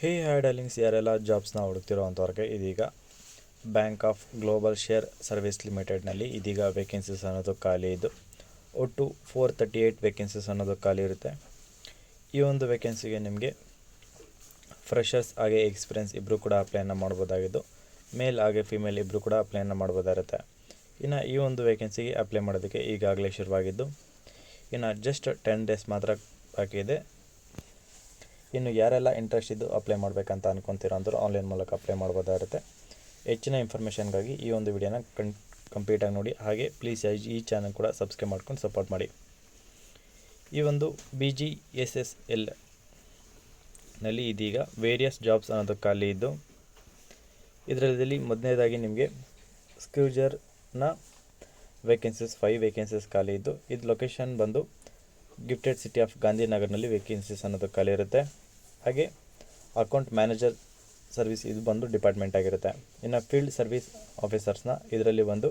Hi darlings, ಯಾರೆಲ್ಲ ಜಾಬ್ಸ್ನ ಹುಡುಕ್ತಿರೋ ಅಂಥವ್ರಿಗೆ ಇದೀಗ bank of global share service ಲಿಮಿಟೆಡ್ನಲ್ಲಿ ಇದೀಗ ವೇಕೆನ್ಸೀಸ್ ಅನ್ನೋದು ಖಾಲಿ ಇದ್ದು ಒಟ್ಟು 438 ವೇಕೆನ್ಸೀಸ್ ಅನ್ನೋದು ಖಾಲಿ ಇರುತ್ತೆ. ಈ ಒಂದು ವೇಕೆನ್ಸಿಗೆ ನಿಮಗೆ ಫ್ರೆಷರ್ಸ್ ಹಾಗೆ ಎಕ್ಸ್ಪೀರಿಯನ್ಸ್ ಇಬ್ಬರು ಕೂಡ ಅಪ್ಲೈನ ಮಾಡ್ಬೋದಾಗಿದ್ದು, ಮೇಲ್ ಹಾಗೆ ಫಿಮೇಲ್ ಇಬ್ಬರು ಕೂಡ ಅಪ್ಲೈನ ಮಾಡ್ಬೋದಾಗಿರುತ್ತೆ. ಇನ್ನು ಈ ಒಂದು ವೇಕೆನ್ಸಿಗೆ ಅಪ್ಲೈ ಮಾಡೋದಕ್ಕೆ ಈಗಾಗಲೇ ಶುರುವಾಗಿದ್ದು ಇನ್ನು ಜಸ್ಟ್ 10 ಡೇಸ್ ಮಾತ್ರ ಬಾಕಿ ಇದೆ. ಇನ್ನು ಯಾರೆಲ್ಲ ಇಂಟ್ರೆಸ್ಟ್ ಇದ್ದು ಅಪ್ಲೈ ಮಾಡಬೇಕಂತ ಅನ್ಕೊತಿರೋ ಅಂದರು ಆನ್ಲೈನ್ ಮೂಲಕ ಅಪ್ಲೈ ಮಾಡ್ಬೋದಾಗಿರುತ್ತೆ. ಹೆಚ್ಚಿನ ಇನ್ಫಾರ್ಮೇಷನ್ಗಾಗಿ ಈ ಒಂದು ವಿಡಿಯೋನ ಕಂಪ್ಲೀಟಾಗಿ ನೋಡಿ. ಹಾಗೆ ಪ್ಲೀಸ್ ಈ ಚಾನಲ್ ಕೂಡ ಸಬ್ಸ್ಕ್ರೈಬ್ ಮಾಡ್ಕೊಂಡು ಸಪೋರ್ಟ್ ಮಾಡಿ. ಈ ಒಂದು BGSSL ನಲ್ಲಿ ಇದೀಗ ವೇರಿಯಸ್ ಜಾಬ್ಸ್ ಅನ್ನೋದು ಖಾಲಿ ಇದ್ದು, ಇದರಲ್ಲಿ ಮೊದಲನೇದಾಗಿ ನಿಮಗೆ ಸ್ಕ್ರೂಜರ್ನ ವೇಕೆನ್ಸೀಸ್ 5 ವೇಕೆನ್ಸೀಸ್ ಖಾಲಿ ಇದ್ದು, ಇದು ಲೊಕೇಶನ್ ಬಂದು ಗಿಫ್ಟೆಡ್ ಸಿಟಿ ಆಫ್ ಗಾಂಧಿನಗರ್ನಲ್ಲಿ ವೇಕೆನ್ಸೀಸ್ ಅನ್ನೋದು ಖಾಲಿ ಇರುತ್ತೆ. ಹಾಗೆ ಅಕೌಂಟ್ ಮ್ಯಾನೇಜರ್ ಸರ್ವಿಸ್ ಇದು ಬಂದು ಡಿಪಾರ್ಟ್ಮೆಂಟ್ ಆಗಿರುತ್ತೆ. ಇನ್ನು ಫೀಲ್ಡ್ ಸರ್ವಿಸ್ ಆಫೀಸರ್ಸ್ನ ಇದರಲ್ಲಿ ಬಂದು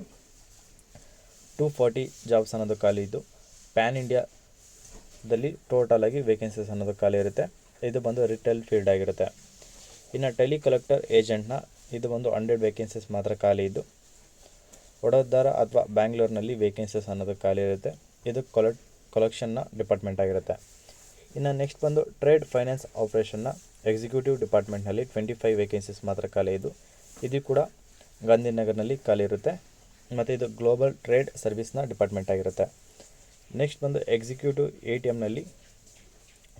240 ಜಾಬ್ಸ್ ಅನ್ನೋದು ಖಾಲಿ ಇದ್ದು, ಪ್ಯಾನ್ ಇಂಡಿಯಾದಲ್ಲಿ ಟೋಟಲ್ ಆಗಿ ವೇಕೆನ್ಸೀಸ್ ಅನ್ನೋದು ಖಾಲಿ ಇರುತ್ತೆ. ಇದು ಬಂದು ರಿಟೇಲ್ ಫೀಲ್ಡ್ ಆಗಿರುತ್ತೆ. ಇನ್ನು ಟೆಲಿ ಕಲೆಕ್ಟರ್ ಏಜೆಂಟ್ನ ಇದು ಬಂದು 100 ವೇಕೆನ್ಸೀಸ್ ಮಾತ್ರ ಖಾಲಿ ಇದ್ದು, ವಡೋದರ ಅಥವಾ ಬ್ಯಾಂಗ್ಳೂರಿನಲ್ಲಿ ವೇಕೆನ್ಸೀಸ್ ಅನ್ನೋದು ಖಾಲಿ ಇರುತ್ತೆ. ಇದು ಕಲೆಕ್ಷನ್ನ ಡಿಪಾರ್ಟ್ಮೆಂಟ್ ಆಗಿರುತ್ತೆ. ಇನ್ನು ನೆಕ್ಸ್ಟ್ ಬಂದು ಟ್ರೇಡ್ ಫೈನಾನ್ಸ್ ಆಪರೇಷನ್ನ ಎಕ್ಸಿಕ್ಯೂಟಿವ್ ಡಿಪಾರ್ಟ್ಮೆಂಟ್ನಲ್ಲಿ 25 ವೇಕೆನ್ಸೀಸ್ ಮಾತ್ರ ಖಾಲಿ ಇದ್ದು, ಇದು ಕೂಡ ಗಾಂಧಿನಗರ್ನಲ್ಲಿ ಖಾಲಿ ಇರುತ್ತೆ. ಮತ್ತು ಇದು ಗ್ಲೋಬಲ್ ಟ್ರೇಡ್ ಸರ್ವಿಸ್ನ ಡಿಪಾರ್ಟ್ಮೆಂಟ್ ಆಗಿರುತ್ತೆ. ನೆಕ್ಸ್ಟ್ ಬಂದು ಎಕ್ಸಿಕ್ಯೂಟಿವ್ ATMನಲ್ಲಿ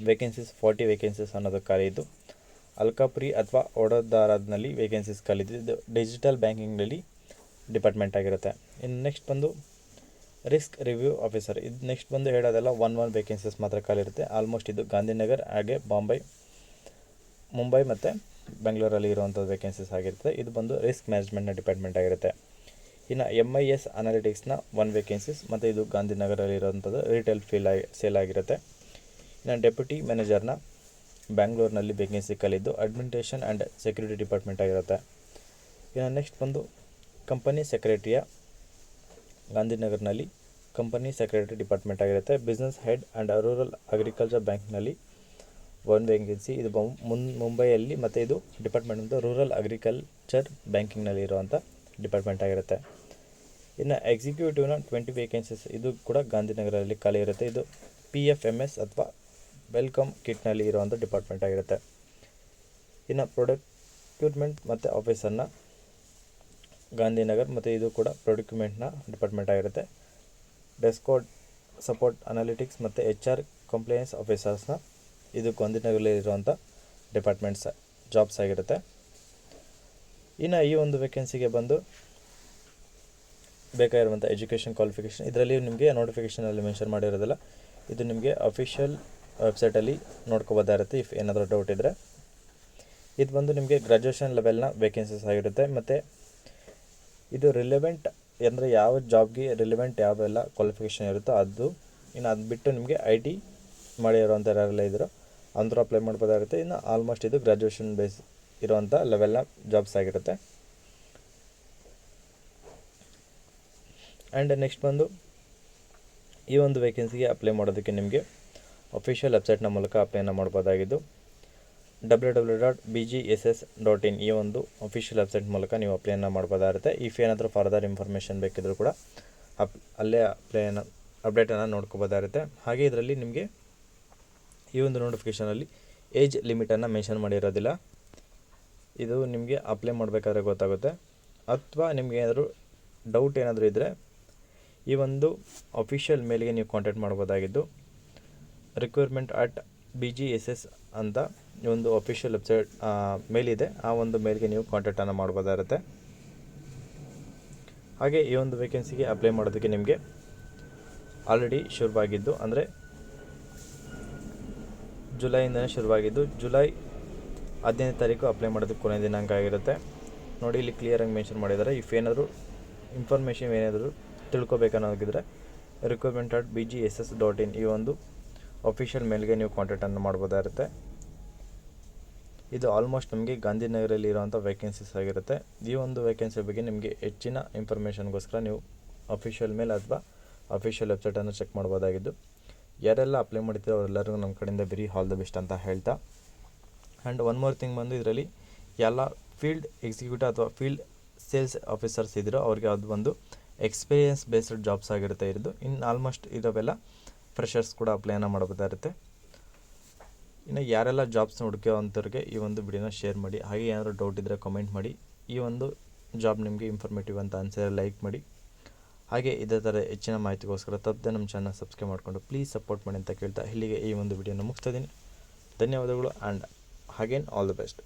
ವೇಕೆನ್ಸೀಸ್ 40 ವೇಕೆನ್ಸೀಸ್ ಅನ್ನೋದು ಖಾಲಿ ಇದ್ದು, ಅಲ್ಕಾಪುರಿ ಅಥವಾ ವಡೋದರಾದಲ್ಲಿ ವೇಕೆನ್ಸೀಸ್ ಖಾಲಿ ಇದ್ದು, ಇದು ಡಿಜಿಟಲ್ ಬ್ಯಾಂಕಿಂಗ್ನಲ್ಲಿ ಡಿಪಾರ್ಟ್ಮೆಂಟ್ ಆಗಿರುತ್ತೆ. ಇನ್ನು ನೆಕ್ಸ್ಟ್ ಬಂದು ರಿಸ್ಕ್ ರಿವ್ಯೂ ಆಫೀಸರ್, ಇದು ನೆಕ್ಸ್ಟ್ ಬಂದು ಹೇಳೋದೆಲ್ಲ 1 ವೇಕೆನ್ಸೀಸ್ ಮಾತ್ರ ಖಾಲಿ ಇರುತ್ತೆ. ಆಲ್ಮೋಸ್ಟ್ ಇದು ಗಾಂಧಿನಗರ್ ಹಾಗೆ ಮುಂಬೈ ಮತ್ತು ಬೆಂಗಳೂರಲ್ಲಿ ಇರುವಂಥದ್ದು ವೇಕೆನ್ಸೀಸ್ ಆಗಿರುತ್ತೆ. ಇದು ಬಂದು ರಿಸ್ಕ್ ಮ್ಯಾನೇಜ್ಮೆಂಟ್ನ ಡಿಪಾರ್ಟ್ಮೆಂಟ್ ಆಗಿರುತ್ತೆ. ಇನ್ನು MIS ಅನಾಲಿಟಿಕ್ಸ್ನ 1 ವೇಕೆನ್ಸೀಸ್ ಮತ್ತು ಇದು ಗಾಂಧಿನಗರಲ್ಲಿ ಇರುವಂಥದ್ದು ರಿಟೇಲ್ ಸೇಲ್ ಆಗಿರುತ್ತೆ. ಇನ್ನು ಡೆಪ್ಯೂಟಿ ಮ್ಯಾನೇಜರ್ನ ಬ್ಯಾಂಗ್ಳೂರಿನಲ್ಲಿ ವೇಕೆನ್ಸಿ ಖಾಲಿದ್ದು ಅಡ್ಮಿನಿಸ್ಟ್ರೇಷನ್ ಆ್ಯಂಡ್ ಸೆಕ್ಯೂರಿಟಿ ಡಿಪಾರ್ಟ್ಮೆಂಟ್ ಆಗಿರುತ್ತೆ. ಇನ್ನು ನೆಕ್ಸ್ಟ್ ಬಂದು ಕಂಪನಿ ಸೆಕ್ರೆಟರಿಯ ಗಾಂಧಿನಗರ್ನಲ್ಲಿ ಕಂಪನಿ ಸೆಕ್ರೆಟರಿ ಡಿಪಾರ್ಟ್ಮೆಂಟ್ ಆಗಿರುತ್ತೆ. Business head and rural agriculture ಬ್ಯಾಂಕ್ನಲ್ಲಿ 1 ವೇಕೆನ್ಸಿ, ಇದು ಮುಂಬೈಯಲ್ಲಿ, ಮತ್ತು ಇದು ಡಿಪಾರ್ಟ್ಮೆಂಟ್ ಅಂತ ರೂರಲ್ ಅಗ್ರಿಕಲ್ಚರ್ ಬ್ಯಾಂಕಿಂಗ್ನಲ್ಲಿ ಇರುವಂಥ ಡಿಪಾರ್ಟ್ಮೆಂಟ್ ಆಗಿರುತ್ತೆ. ಇನ್ನು ಎಕ್ಸಿಕ್ಯೂಟಿವ್ನ 20 ವೇಕೆನ್ಸೀಸ್, ಇದು ಕೂಡ ಗಾಂಧಿನಗರಲ್ಲಿ ಖಾಲಿ ಇರುತ್ತೆ. ಇದು PFMS ಅಥವಾ ವೆಲ್ಕಮ್ ಕಿಟ್ನಲ್ಲಿ ಇರುವಂಥ ಡಿಪಾರ್ಟ್ಮೆಂಟ್ ಆಗಿರುತ್ತೆ. ಇನ್ನು ಪ್ರೊಕ್ಯೂರ್ಮೆಂಟ್ ಮತ್ತು ಆಫೀಸರ್ನ ಗಾಂಧಿನಗರ್, ಮತ್ತು ಇದು ಕೂಡ ಪ್ರೊಕ್ಯೂರ್ಮೆಂಟ್ನ ಡಿಪಾರ್ಟ್ಮೆಂಟ್ ಆಗಿರುತ್ತೆ. ಡೆಸ್ಕೋಡ್ ಸಪೋರ್ಟ್ ಅನಾಲಿಟಿಕ್ಸ್ ಮತ್ತು HR ಕಂಪ್ಲೈನ್ಸ್ ಆಫೀಸರ್ಸ್ನ ಇದು ಗಾಂಧಿನಗರಲ್ಲಿ ಇರುವಂಥ ಡಿಪಾರ್ಟ್ಮೆಂಟ್ಸ್ ಜಾಬ್ಸ್ ಆಗಿರುತ್ತೆ. ಇನ್ನು ಈ ಒಂದು ವೇಕೆನ್ಸಿಗೆ ಬಂದು ಬೇಕಾಗಿರುವಂಥ ಎಜುಕೇಷನ್ ಕ್ವಾಲಿಫಿಕೇಷನ್ ಇದರಲ್ಲಿ ನಿಮಗೆ ನೋಟಿಫಿಕೇಷನಲ್ಲಿ ಮೆನ್ಷನ್ ಮಾಡಿರೋದಿಲ್ಲ. ಇದು ನಿಮಗೆ ಅಫಿಷಿಯಲ್ ವೆಬ್ಸೈಟಲ್ಲಿ ನೋಡ್ಕೋಬೋದಾಗಿರುತ್ತೆ ಇಫ್ ಏನಾದರೂ ಡೌಟ್ ಇದ್ದರೆ. ಇದು ಬಂದು ನಿಮಗೆ ಗ್ರ್ಯಾಜುಯೇಷನ್ ಲೆವೆಲ್ನ ವೇಕೆನ್ಸೀಸ್ ಆಗಿರುತ್ತೆ. ಮತ್ತು ಇದು ರಿಲೆವೆಂಟ್ ಅಂದರೆ ಯಾವ ಜಾಬ್ಗೆ ರಿಲೆವೆಂಟ್ ಯಾವೆಲ್ಲ ಕ್ವಾಲಿಫಿಕೇಷನ್ ಇರುತ್ತೋ ಅದು. ಇನ್ನು ಅದು ಬಿಟ್ಟು ನಿಮಗೆ IT ಮಾಡಿರೋಂಥ ಯಾರೆಲ್ಲ ಇದ್ದರೂ ಅಂದರೂ ಅಪ್ಲೈ ಮಾಡ್ಬೋದಾಗುತ್ತೆ. ಇನ್ನು ಆಲ್ಮೋಸ್ಟ್ ಇದು ಗ್ರ್ಯಾಜುಯೇಷನ್ ಬೇಸ್ ಇರುವಂಥ ಲೆವೆಲ್ನ ಜಾಬ್ಸ್ ಆಗಿರುತ್ತೆ. ಆ್ಯಂಡ್ ನೆಕ್ಸ್ಟ್ ಬಂದು ಈ ಒಂದು ವೇಕೆನ್ಸಿಗೆ ಅಪ್ಲೈ ಮಾಡೋದಕ್ಕೆ ನಿಮಗೆ ಅಫಿಷಿಯಲ್ ವೆಬ್ಸೈಟ್ನ ಮೂಲಕ ಅಪ್ಲೈನ ಮಾಡ್ಬೋದಾಗಿದ್ದು www.bgss.in ಈ ಒಂದು ಅಫಿಷಿಯಲ್ ವೆಬ್ಸೈಟ್ ಮೂಲಕ ನೀವು ಅಪ್ಲೈನ ಮಾಡ್ಬೋದಾಗಿರುತ್ತೆ. ಇಫ್ ಏನಾದರೂ ಫರ್ದರ್ ಇನ್ಫಾರ್ಮೇಷನ್ ಬೇಕಿದ್ದರೂ ಕೂಡ ಅಲ್ಲೇ ಅಪ್ಡೇಟನ್ನು ನೋಡ್ಕೋಬೋದಾಗಿರುತ್ತೆ. ಹಾಗೆ ಇದರಲ್ಲಿ ನಿಮಗೆ ಈ ಒಂದು ನೋಟಿಫಿಕೇಷನಲ್ಲಿ ಏಜ್ ಲಿಮಿಟನ್ನು ಮೆನ್ಷನ್ ಮಾಡಿರೋದಿಲ್ಲ. ಇದು ನಿಮಗೆ ಅಪ್ಲೈ ಮಾಡಬೇಕಾದ್ರೆ ಗೊತ್ತಾಗುತ್ತೆ. ಅಥವಾ ನಿಮಗೆ ಏನಾದರೂ ಡೌಟ್ ಏನಾದರೂ ಇದ್ದರೆ ಈ ಒಂದು ಅಫಿಷಿಯಲ್ ಮೇಲ್ಗೆ ನೀವು ಕಾಂಟ್ಯಾಕ್ಟ್ ಮಾಡ್ಬೋದಾಗಿದ್ದು recruitment@bgss ಅಂತ ಈ ಒಂದು ಅಫಿಷಿಯಲ್ ವೆಬ್ಸೈಟ್ ಮೇಲ್ ಇದೆ. ಆ ಒಂದು ಮೇಲ್ಗೆ ನೀವು ಕಾಂಟ್ಯಾಕ್ಟನ್ನು ಮಾಡ್ಬೋದಾಗಿರುತ್ತೆ. ಹಾಗೆ ಈ ಒಂದು ವೇಕೆನ್ಸಿಗೆ ಅಪ್ಲೈ ಮಾಡೋದಕ್ಕೆ ನಿಮಗೆ ಆಲ್ರೆಡಿ ಶುರುವಾಗಿದ್ದು, ಅಂದರೆ ಜುಲೈಯಿಂದನೇ ಶುರುವಾಗಿದ್ದು, ಜುಲೈ 15ನೇ ತಾರೀಕು ಅಪ್ಲೈ ಮಾಡೋದಕ್ಕೆ ಕೊನೆಯ ದಿನಾಂಕ ಆಗಿರುತ್ತೆ. ನೋಡಿ, ಇಲ್ಲಿ ಕ್ಲಿಯರಾಗಿ ಮೆನ್ಷನ್ ಮಾಡಿದ್ದಾರೆ. ಇಫ್ ಏನಾದರೂ ಇನ್ಫಾರ್ಮೇಷನ್ ಏನಾದರೂ ತಿಳ್ಕೊಬೇಕನ್ನೋದಿದ್ರೆ recruitment@bgss.in ಈ ಒಂದು ಅಫಿಷಿಯಲ್ ಮೇಲ್ಗೆ ನೀವು ಕಾಂಟ್ಯಾಕ್ಟನ್ನು ಮಾಡ್ಬೋದಾಗಿರುತ್ತೆ. ಇದು ಆಲ್ಮೋಸ್ಟ್ ನಮಗೆ ಗಾಂಧಿನಗರಲ್ಲಿ ಇರುವಂಥ ವೇಕೆನ್ಸೀಸ್ ಆಗಿರುತ್ತೆ. ಈ ಒಂದು ವೇಕೆನ್ಸಿ ಬಗ್ಗೆ ನಿಮಗೆ ಹೆಚ್ಚಿನ ಇನ್ಫಾರ್ಮೇಷನ್ಗೋಸ್ಕರ ನೀವು ಅಫಿಷಿಯಲ್ ಮೇಲ್ ಅಥವಾ ಅಫಿಷಿಯಲ್ ವೆಬ್ಸೈಟನ್ನು ಚೆಕ್ ಮಾಡ್ಬೋದಾಗಿದ್ದು, ಯಾರೆಲ್ಲ ಅಪ್ಲೈ ಮಾಡ್ತೀರೋ ಅವರೆಲ್ಲರಿಗೂ ನಮ್ಮ ಕಡೆಯಿಂದ ವೆರಿ ಆಲ್ ದ ಬೆಸ್ಟ್ ಅಂತ ಹೇಳ್ತಾ, ಆ್ಯಂಡ್ ಒನ್ ಮೋರ್ ಥಿಂಗ್ ಬಂದು ಇದರಲ್ಲಿ ಎಲ್ಲ ಫೀಲ್ಡ್ ಎಕ್ಸಿಕ್ಯೂಟಿವ್ ಅಥವಾ ಫೀಲ್ಡ್ ಸೇಲ್ಸ್ ಆಫೀಸರ್ಸ್ ಇದ್ದರೂ ಅವ್ರಿಗೆ ಅದು ಒಂದು ಎಕ್ಸ್ಪೀರಿಯನ್ಸ್ ಬೇಸ್ಡ್ ಜಾಬ್ಸ್ ಆಗಿರುತ್ತೆ ಇರೋದು. ಇನ್ನು ಆಲ್ಮೋಸ್ಟ್ ಇರೋವೆಲ್ಲ ಫ್ರೆಷರ್ಸ್ ಕೂಡ ಅಪ್ಲೈನ ಮಾಡಬೇಕಾಗಿರುತ್ತೆ. ಇನ್ನು ಯಾರೆಲ್ಲ ಜಾಬ್ಸ್ನ ಹುಡುಕೋ ಅಂಥವ್ರಿಗೆ ಈ ಒಂದು ವಿಡಿಯೋನ ಶೇರ್ ಮಾಡಿ. ಹಾಗೆ ಏನಾದರೂ ಡೌಟ್ ಇದ್ದರೆ ಕಮೆಂಟ್ ಮಾಡಿ. ಈ ಒಂದು ಜಾಬ್ ನಿಮಗೆ ಇನ್ಫಾರ್ಮೇಟಿವ್ ಅಂತ ಅನಿಸಿದ್ರೆ ಲೈಕ್ ಮಾಡಿ. ಹಾಗೆ ಇದೇ ಥರ ಹೆಚ್ಚಿನ ಮಾಹಿತಿಗೋಸ್ಕರ ತಪ್ಪದೆ ನಮ್ಮ ಚಾನಲ್ ಸಬ್ಸ್ಕ್ರೈಬ್ ಮಾಡಿಕೊಂಡು ಪ್ಲೀಸ್ ಸಪೋರ್ಟ್ ಮಾಡಿ ಅಂತ ಕೇಳ್ತಾ ಇಲ್ಲಿಗೆ ಈ ಒಂದು ವಿಡಿಯೋನ ಮುಗಿಸ್ತಾ ಇದ್ದೀನಿ. ಧನ್ಯವಾದಗಳು and again all the best.